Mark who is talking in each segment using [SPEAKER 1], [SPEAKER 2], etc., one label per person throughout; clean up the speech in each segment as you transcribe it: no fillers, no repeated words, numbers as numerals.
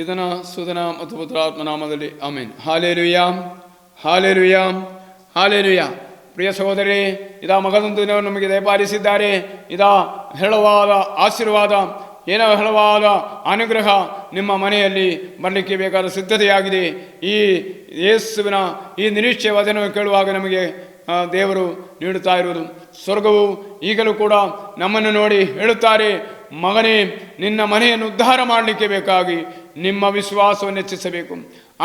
[SPEAKER 1] ಪಿತನ ಸುತನ ಮತ್ತು ಪುತ್ರಾತ್ಮ ನಾಮದಲ್ಲಿ ಆಮೇನ್. Hallelujah, hallelujah, hallelujah. ಪ್ರಿಯ ಸಹೋದರಿ, ಇದಾ ಮಗದೊಂದು ದಿನವನ್ನು ನಮಗೆ ದಯಪಾಲಿಸಿದ್ದಾರೆ. ಇದಾ ಹೇಳುವಾದ ಆಶೀರ್ವಾದ, ಏನೋ ಹೇಳುವಾದ ಅನುಗ್ರಹ ನಿಮ್ಮ ಮನೆಯಲ್ಲಿ ಬರಲಿಕ್ಕೆ ಬೇಕಾದ ಸಿದ್ಧತೆಯಾಗಿದೆ. ಈ ಯೇಸುವಿನ ಈ ನಿರೀಕ್ಷೆಯ ವಚನವನ್ನು ಕೇಳುವಾಗ ನಮಗೆ ದೇವರು ನೀಡುತ್ತಾ ಇರುವುದು, ಸ್ವರ್ಗವು ಈಗಲೂ ಕೂಡ ನಮ್ಮನ್ನು ನೋಡಿ ಹೇಳುತ್ತಾರೆ, ಮಗನೇ, ನಿನ್ನ ಮನೆಯನ್ನು ಉದ್ಧಾರ ಮಾಡಲಿಕ್ಕೆ ಬೇಕಾಗಿ ನಿಮ್ಮ ವಿಶ್ವಾಸವನ್ನು ಹೆಚ್ಚಿಸಬೇಕು.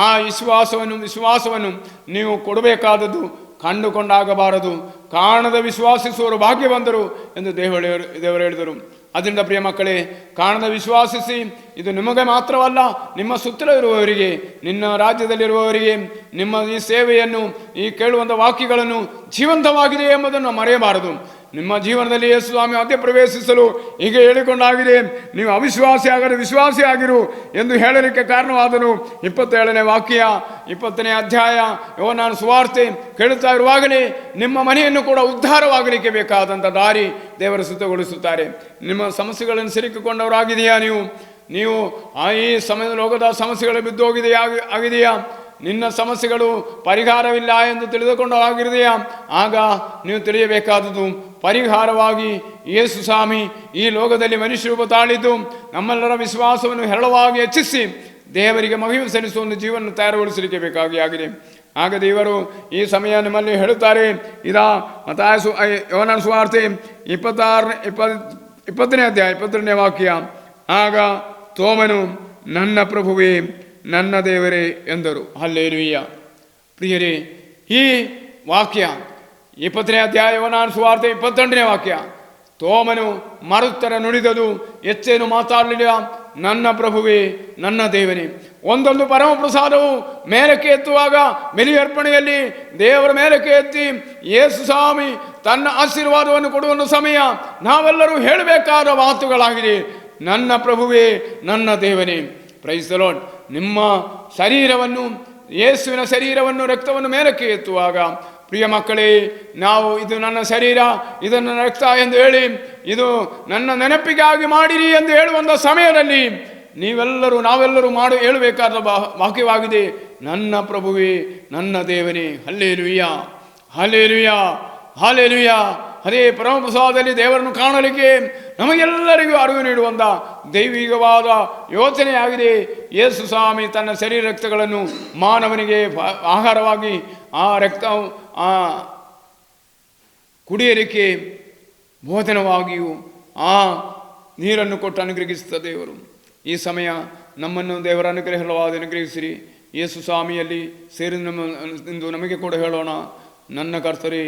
[SPEAKER 1] ಆ ವಿಶ್ವಾಸವನ್ನು ನೀವು ಕೊಡಬೇಕಾದದ್ದು ಕಂಡುಕೊಂಡಾಗಬಾರದು. ಕಾಣದ ವಿಶ್ವಾಸಿಸುವರು ಭಾಗ್ಯವಂತರು ಎಂದು ದೇವರು ಹೇಳಿದರು. ಅದರಿಂದ ಪ್ರಿಯ ಮಕ್ಕಳೇ, ಕಾಣದ ವಿಶ್ವಾಸಿಸಿ, ಇದು ನಿಮಗೆ ಮಾತ್ರವಲ್ಲ, ನಿಮ್ಮ ಸುತ್ತಲೂ ಇರುವವರಿಗೆ, ನಿನ್ನ ರಾಜ್ಯದಲ್ಲಿರುವವರಿಗೆ ನಿಮ್ಮ ಈ ಸೇವೆಯನ್ನು, ಈ ಕೇಳುವಂಥ ವಾಕ್ಯಗಳನ್ನು ಜೀವಂತವಾಗಿದೆ ಎಂಬುದನ್ನು ಮರೆಯಬಾರದು. ನಿಮ್ಮ ಜೀವನದಲ್ಲಿ ಯೇಸು ಸ್ವಾಮಿ ಮಧ್ಯ ಪ್ರವೇಶಿಸಲು ಹೀಗೆ ಹೇಳಿಕೊಂಡಾಗಿದೆ, ನೀವು ಅವಿಶ್ವಾಸಿ ಆಗದೆ ವಿಶ್ವಾಸಿ ಆಗಿರು ಎಂದು ಹೇಳಲಿಕ್ಕೆ ಕಾರಣವಾದನು 27ನೇ ವಾಕ್ಯ 20ನೇ ಅಧ್ಯಾಯ ಯೋಹಾನನ ಸುವಾರ್ತೆ ಕೇಳುತ್ತಾ ಇರುವಾಗಲೇ ನಿಮ್ಮ ಮನೆಯನ್ನು ಕೂಡ ಉದ್ಧಾರವಾಗಲಿಕ್ಕೆ ಬೇಕಾದಂಥ ದಾರಿ ದೇವರು ಸಿದ್ಧಗೊಳಿಸುತ್ತಾರೆ. ನಿಮ್ಮ ಸಮಸ್ಯೆಗಳನ್ನು ಸಿಲುಕಿಕೊಂಡವರಾಗಿದೆಯಾ? ನೀವು ಈ ಸಮಯದ ಲೋಕದ ಸಮಸ್ಯೆಗಳು ಆಗಿದೆಯಾ? ನಿನ್ನ ಸಮಸ್ಯೆಗಳು ಪರಿಹಾರವಿಲ್ಲ ಎಂದು ತಿಳಿದುಕೊಂಡಾಗಿದೆಯಾ? ಆಗ ನೀವು ತಿಳಿಯಬೇಕಾದದ್ದು, ಪರಿಹಾರವಾಗಿ ಯೇಸು ಸ್ವಾಮಿ ಈ ಲೋಕದಲ್ಲಿ ಮನುಷ್ಯ ರೂಪ ತಾಳಿದ್ದು ನಮ್ಮೆಲ್ಲರ ವಿಶ್ವಾಸವನ್ನು ಹೇರಳವಾಗಿ ಹೆಚ್ಚಿಸಿ ದೇವರಿಗೆ ಮಹಿಮೆ ಸಲ್ಲಿಸುವ ಒಂದು ಜೀವನ ತಯಾರುಗೊಳಿಸಲಿಕ್ಕೆ ಬೇಕಾಗಿ ಆಗಿದೆ. ಆಗ ದೇವರು ಈ ಸಮಯ ನಿಮ್ಮಲ್ಲಿ ಹೇಳುತ್ತಾರೆ. ಇದಾ ಯೋಹಾನನ ಸುವಾರ್ತೆ 20ನೇ ಅಧ್ಯಾಯ 22ನೇ ವಾಕ್ಯ, ಆಗ ತೋಮನು ನನ್ನ ಪ್ರಭುವೇ ನನ್ನ ದೇವರೇ ಎಂದರು. ಹಲ್ಲೆಲೂಯಾ. ಪ್ರಿಯರೇ, ಈ ವಾಕ್ಯ 20ನೇ ಅಧ್ಯಾಯ ಯೋಹಾನನ ಸುವಾರ್ತೆ 22ನೇ ವಾಕ್ಯ, ತೋಮನು ಮರುತ್ತರ ನುಡಿದದು, ಹೆಚ್ಚೇನು ಮಾತಾಡಲಿಲ್ಲ, ನನ್ನ ಪ್ರಭುವೇ ನನ್ನ ದೇವನೇ. ಒಂದೊಂದು ಪರಮ ಪ್ರಸಾದವು ಮೇಲಕ್ಕೆ ಎತ್ತುವಾಗ ಬಲಿಯರ್ಪಣೆಯಲ್ಲಿ ದೇವರ ಮೇಲಕ್ಕೆ ಎತ್ತಿ ಯೇಸು ಸ್ವಾಮಿ ತನ್ನ ಆಶೀರ್ವಾದವನ್ನು ಕೊಡುವ ಸಮಯ ನಾವೆಲ್ಲರೂ ಹೇಳಬೇಕಾದ ಮಾತುಗಳಾಗಿದೆ. ನನ್ನ ಪ್ರಭುವೇ ನನ್ನ ದೇವನೇ. Praise the Lord. ನಿಮ್ಮ ಶರೀರವನ್ನು, ಯೇಸುವಿನ ಶರೀರವನ್ನು, ರಕ್ತವನ್ನು ಮೇಲಕ್ಕೆ ಎತ್ತುವಾಗ ಪ್ರಿಯ ಮಕ್ಕಳೇ, ನಾವು ಇದು ನನ್ನ ಶರೀರ, ಇದು ನನ್ನ ರಕ್ತ ಎಂದು ಹೇಳಿ ಇದು ನನ್ನ ನೆನಪಿಗಾಗಿ ಮಾಡಿರಿ ಎಂದು ಹೇಳುವಂಥ ಸಮಯದಲ್ಲಿ ನಾವೆಲ್ಲರೂ ಹೇಳಬೇಕಾದ ವಾಕ್ಯವಾಗಿದೆ, ನನ್ನ ಪ್ರಭುವೇ ನನ್ನ ದೇವನೇ. Hallelujah, hallelujah, hallelujah. ಅದೇ ಪರಮಪ್ರಸಾದದಲ್ಲಿ ದೇವರನ್ನು ಕಾಣಲಿಕ್ಕೆ ನಮಗೆಲ್ಲರಿಗೂ ಅರಿವು ನೀಡುವಂಥ ದೈವಿಕವಾದ ಯೋಚನೆಯಾಗಿದೆ. ಯೇಸು ಸ್ವಾಮಿ ತನ್ನ ಶರೀರ ರಕ್ತಗಳನ್ನು ಮಾನವನಿಗೆ ಆಹಾರವಾಗಿ ಆ ರಕ್ತ ಕುಡಿಯಲಿಕ್ಕೆ ಭೋಜನವಾಗಿಯೂ ಆ ನೀರನ್ನು ಕೊಟ್ಟು ಅನುಗ್ರಹಿಸುತ್ತ ದೇವರು. ಈ ಸಮಯ ನಮ್ಮನ್ನು ದೇವರ ಅನುಗ್ರಹಿಸಿರಿ. ಯೇಸು ಸ್ವಾಮಿಯಲ್ಲಿ ಸೇರಿ ಎಂದು ನಮಗೆ ಕೂಡ ಹೇಳೋಣ, ನನ್ನ ಕರ್ತರೇ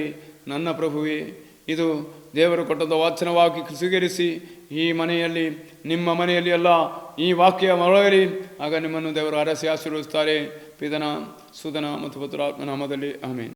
[SPEAKER 1] ನನ್ನ ಪ್ರಭುವೇ. ಇದು ದೇವರು ಕೊಟ್ಟದ ವಾಚನವಾಗಿ ಸ್ವೀಕರಿಸಿ ಈ ಮನೆಯಲ್ಲಿ, ನಿಮ್ಮ ಮನೆಯಲ್ಲಿ ಎಲ್ಲ ಈ ವಾಕ್ಯ ಮರಳಿ, ಆಗ ನಿಮ್ಮನ್ನು ದೇವರು ಅರಸಿ ಆಶೀರ್ವದಿಸುತ್ತಾರೆ. ಪಿತನ ಸುತನ ಮತ್ತು ಪುತ್ರಾತ್ಮ ನಾಮದಲ್ಲಿ ಆಮೆನ್.